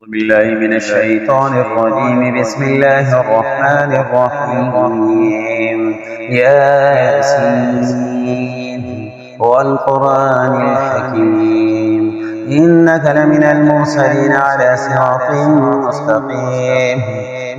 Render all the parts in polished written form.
بالله من الشيطان الرجيم. بسم الله الرحمن الرحيم. ياسين والقرآن الحكيم إنك لمن المرسلين على صراط مستقيم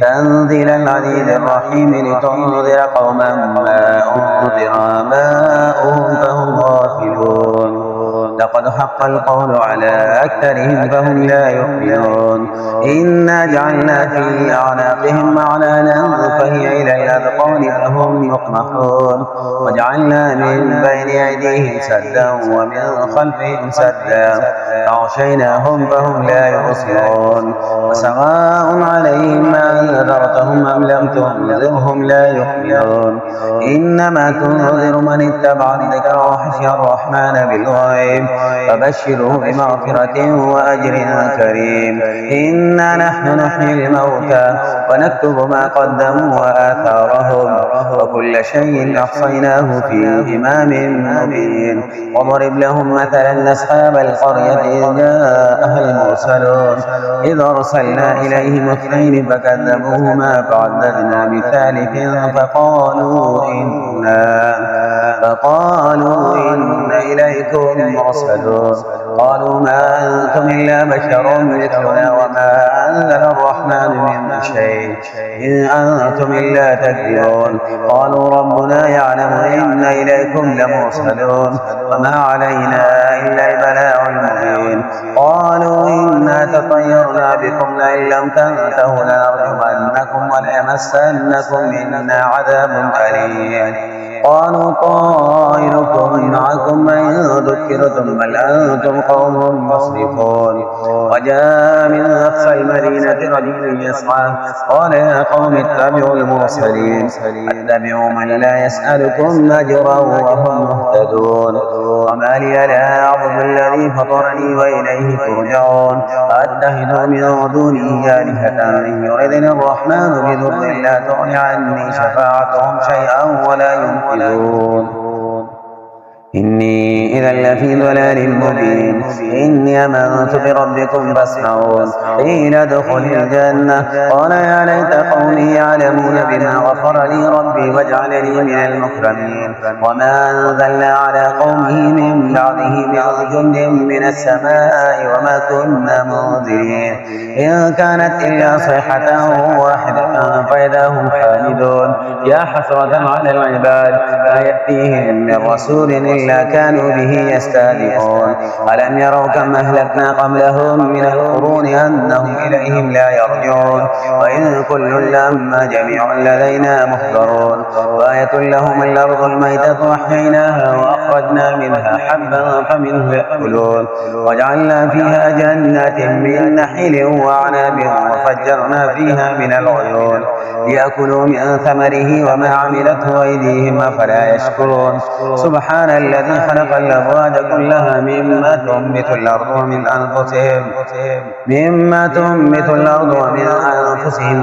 تنزيل العزيز الرحيم لتنذر قوما ما أنذر آباؤهم فهم غافلون. لقد حق القول على أكثرهم فهم لا يؤمنون. إنا جعلنا في أعناقهم أغلالا فهي إلى الأذقان فهم يقمحون. وجعلنا من بين أيديهم سدا ومن خلفهم سدا فأغشيناهم فهم لا يبصرون. وسواء عليهم ما أنذرتهم أم لم تنذرهم لا يؤمنون. إنما تنذر من اتبع الذكر وخشي الرحمن بالغيب فبشره بمغفرة وأجر كريم. إنا نحن نحيي الموتى ونكتب ما قدموا وآثارهم وكل شيء أحصيناه في إمام مبين. واضرب لهم مثلا أصحاب القرية إذ جاءها المرسلون إذ أرسلنا إليهم اثنين فكذبوهما فعددنا بثالث فقالوا إنا إليكم مرسلون. قالوا ما أنتم إلا بشر مثلنا وما أنزل الرحمن من شيء إن أنتم إلا تكذبون. قالوا ربنا يعلم إنا إليكم لمرسلون وما علينا إلا البلاغ المبين. قالوا إنا تطيرنا بكم لئن لم تنتهوا لنرجمنكم وليمسنكم منا عذاب أليم. قالوا طائركم معكم إن ذكرتم بل أنتم قوم مسرفون. وجاء من أقصى المدينة رجل يسعى قال يا قوم اتبعوا المرسلين اتبعوا من لا يسألكم أجرا وهم مهتدون. وما لي لا أعبد الذي فطرني وإليه ترجعون. فأتخذ من دونه آلهة إن يردني الرحمن بضر لا تغن عني شفاعتهم شيئا ولا ينقذون. إني إذا لفي ضلال مبين. إني آمنت بربكم فاسمعون. قيل ادخل الجنة قال يا ليت قومي يعلمون بما غفر لي ربي وجعلني من المكرمين. وما أنزلنا على قومه من بعده من جند من السماء وما كنا منذرين إن كانت إلا صيحة واحدة فإذا هم حامدون. يا حسرة على العباد ما يأتيهم من رسول إلا كانوا به يستهزئون. ألم يروا كم أهلكنا قبلهم من القرون أنهم إليهم لا يرجعون. وإن كل لما جميع لدينا محضرون. وآية لهم الأرض الميتة أحييناها وأخرجنا منها حبا فمنه يأكلون. وجعلنا فيها جنات من نخيل وأعناب وفجرنا فيها من العيون ليأكلوا من ثمره وما عملته أيديهم أفلا يشكرون. سبحان الذي خلق الأزواج كلها مما تنبت الأرض ومن أنفسهم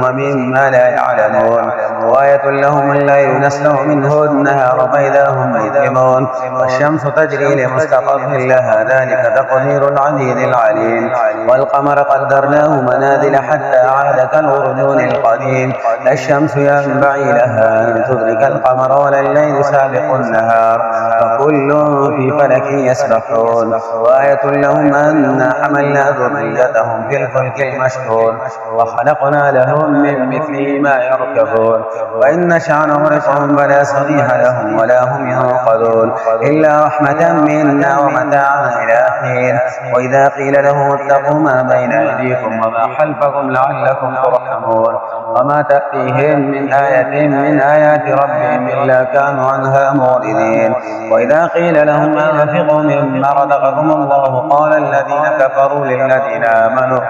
ومما لا يعلمون. وآية لهم الليل نسلخ منه النهار فإذا هم مظلمون. والشمس تجري لمستقر لها ذلك تقدير العزيز العليم. والقمر قدرناه منازل حتى عاد كالعرجون القديم. لا الشمس ينبغي لها أن تدرك القمر ولا الليل سابق النهار فكل في فلك يسبحون. وآية لهم أنا حملنا ذريتهم في الفلك المشحون وخلقنا لهم من مثله ما يركبون. وإن نشأ نغرقهم فلا صريخ لهم ولا هم ينقذون إلا رحمة منا ومتاعا إلى حين. وإذا قيل لهم اتقوا ما بين أيديكم وما خلفكم لعلكم ترحمون. وما تأتيهم من آية من آيات ربهم إلا كانوا عنها معرضين. وإذا قيل لهم أنفقوا مما رزقكم الله قال الذين كفروا للذين آمنوا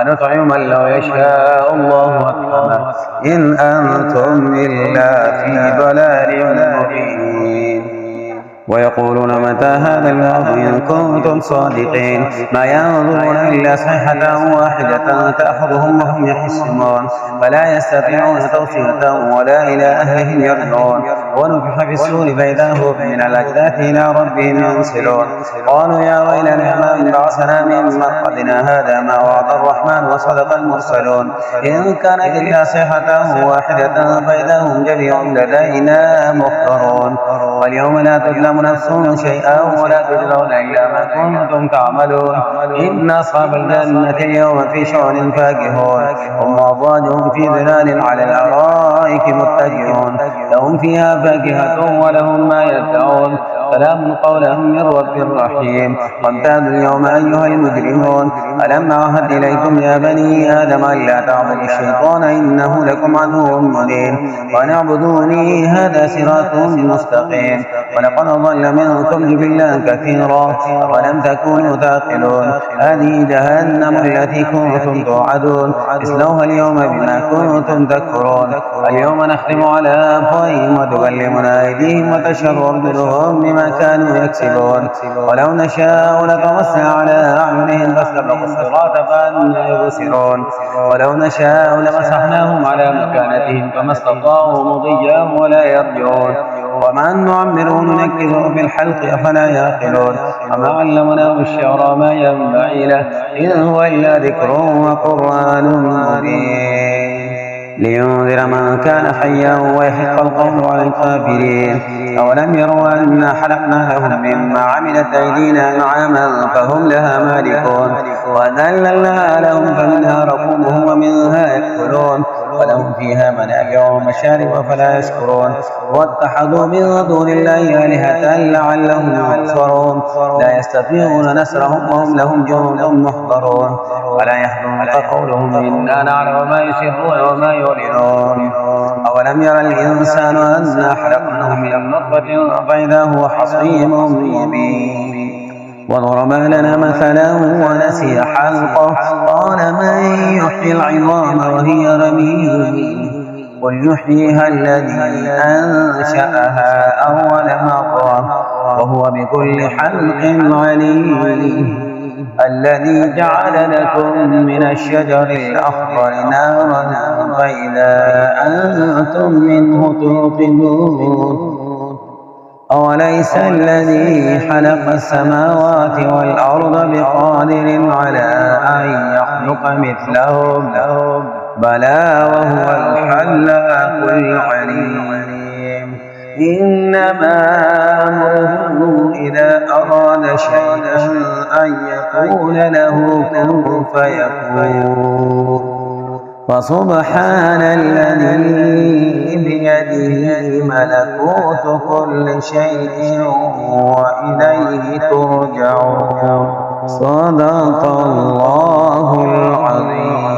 أنطعم من لو يشاء الله أطعمه إن أنتم إلا في ضلال مبين. ويقولون متى هذا الوعد إن كنتم صادقين ما ينظرون إلا صيحة واحدة تأخذهم وهم يحسمون فلا يستطيعون توصية ولا إلى أهلهم يرجعون ونفخ في السور فإذا هم من الأجداث إلى ربهم ينسلون قالوا يا ويلنا من بعثنا من مرقدنا هذا ما وعد الرحمن وصدق المرسلون إن كانت إلا صيحة واحدة فإذا هم جميع لدينا محضرون واليوم لا تظلم نفس شيئا ولا تجزون إلا ما كنتم تعملون إن أصحاب الجنة اليوم في شغل فاكهون هم وأزواجهم في ظلال على الأرائك متكئون لهم فيها فاكهة ولهم ما يدعون سلام قولا من رب رحيم وامتازوا اليوم أيها المجرمون ألم أعهد إليكم يا بني آدم ألا تعبدوا الشيطان إنه لكم عدو مبين وأن اعبدوني هذا صراط مستقيم ولقد ضل منكم جبلا كثيرا ولم تكونوا تعقلون هذه جهنم التي كنتم توعدون اصلوها اليوم بما كنتم تكفرون اليوم نختم على أفواههم وتكلمنا أيديهم وتشهد أرجلهم بما كانوا يكسبون ولو نشاء لطمسنا على أعينهم فاستبقوا الصراط فأنى يبصرون ولو نشاء لمسحناهم على مكانتهم فما استطاعوا مضيا ولا يرجعون وما نعمره ننكسه في الحلق أفلا يعقلون وما علمناه الشعر ما ينبغي له إن هو إلا ذكر وقرآن مبين لينذر من كان حيا ويحق القول على الكافرين أولم يروا أنا خلقنا لهم مما عملت أيدينا أنعاما فهم لها مالكون وذللناها لهم فمنها ركوبهم ومنها يأكلون ولهم فيها منافع ومشارب فلا يشكرون واتخذوا من دون الله آلهة لعلهم ينصرون لا يستطيعون نصرهم وهم لهم جند محضرون ولا يحزنك قولهم إنا نعلم ما يسرون وما يعلنون أولم يرى الإنسان أنا خلقناه من نطفة فإذا هو خصيم مبين وضرب لنا مثلا ونسي خلقه قال من يحيي العظام وهي رميم قل يحييها الذي أنشأها أول مرة وهو بكل خلق عليم الذي جعل لكم من الشجر الأخضر نارا فإذا أنتم منه توقدون أوليس الذي خلق السماوات والأرض بقادر على أن يخلق مثلهم بلى وهو الخلاق العليم إنما أمره إذا أراد شيئا أن يقول له كن فيكون فسبحان الذي بيده ملكوت كل شيء وإليه ترجعون صدق الله العظيم.